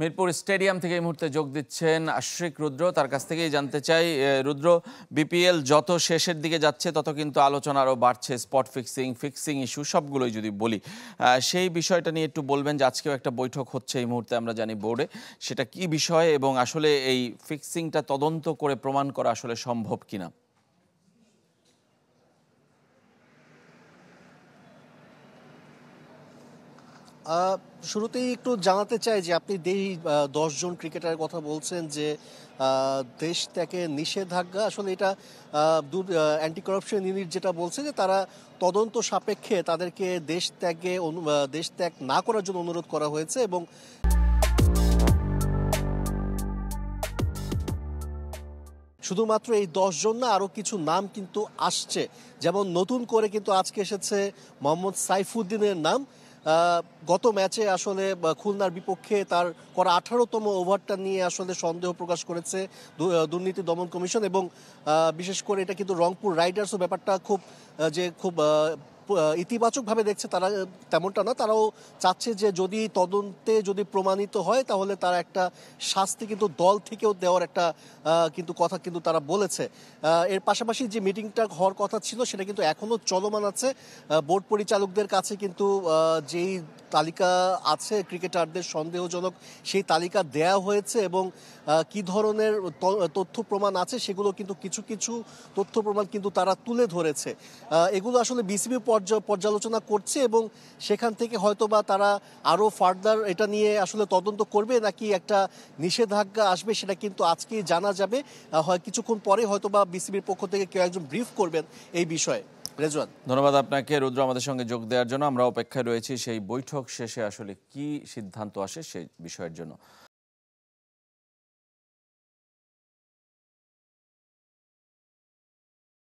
Mirpur stadium থেকে এই মুহূর্তে যোগ দিচ্ছেন আশিক রুদ্র। তার কাছ থেকেই জানতে চাই, রুদ্র, বিপিএল যত শেষের দিকে যাচ্ছে তত কিন্তু আলোচনা আরও বাড়ছে। স্পট ফিক্সিং, ফিক্সিং ইস্যু সবগুলোই যদি বলি, সেই বিষয়টা নিয়ে একটু বলবেন যে আজকেও একটা বৈঠক হচ্ছে এই মুহূর্তে আমরা জানি বোর্ডে, সেটা কি বিষয় এবং আসলে এই ফিক্সিংটা তদন্ত করে প্রমাণ করা আসলে সম্ভব কিনা? শুরুতেই একটু জানাতে চাই যে আপনি 10 জন ক্রিকেটারের কথা বলছেন যে দেশ ত্যাগে নিষেধাজ্ঞা, আসলে এটা অ্যান্টি কারাপশন ইউনিট যেটা বলছে যে তারা তদন্ত সাপেক্ষে তাদেরকে দেশ ত্যাগ না করার জন্য অনুরোধ করা হয়েছে। এবং শুধুমাত্র এই 10 জন না, আরও কিছু নাম কিন্তু আসছে। যেমন নতুন করে কিন্তু আজকে এসেছে মোহাম্মদ সাইফুদ্দিনের নাম। গত ম্যাচে আসলে খুলনার বিপক্ষে তার করা 18তম ওভারটা নিয়ে আসলে সন্দেহ প্রকাশ করেছে দুর্নীতি দমন কমিশন। এবং বিশেষ করে এটা কিন্তু রংপুর রাইডার্সও ব্যাপারটা খুব ইতিবাচকভাবে দেখছে তারা, তেমনটা না, তারাও চাচ্ছে যে যদি তদন্তে যদি প্রমাণিত হয় তাহলে তারা একটা শাস্তি কিন্তু দল থেকেও দেওয়ার একটা কিন্তু কথা কিন্তু তারা বলেছে। এর পাশাপাশি যে মিটিংটা হওয়ার কথা ছিল সেটা কিন্তু এখনও চলমান আছে। বোর্ড পরিচালকদের কাছে কিন্তু যেই তালিকা আছে ক্রিকেটারদের সন্দেহজনক, সেই তালিকা দেয়া হয়েছে। এবং কি ধরনের তথ্য প্রমাণ আছে সেগুলো কিন্তু কিছু কিছু তথ্য প্রমাণ কিন্তু তারা তুলে ধরেছে। এগুলো আসলে বিসিবি পর্যালোচনা করছে এবং সেখান থেকে হয়তোবা তারা আরও ফার্দার এটা নিয়ে আসলে তদন্ত করবে নাকি একটা নিষেধাজ্ঞা আসবে সেটা কিন্তু আজকেই জানা যাবে। হয় কিছুক্ষণ পরে হয়তোবা বিসিবির পক্ষ থেকে কেউ একজন ব্রিফ করবেন এই বিষয়ে। রেজওয়ান, ধন্যবাদ আপনাকে রুদ্র, আমাদের সঙ্গে যোগ দেওয়ার জন্য। আমরা অপেক্ষায় রয়েছি সেই বৈঠক শেষে আসলে কি সিদ্ধান্ত আসে সেই বিষয়ের জন্য।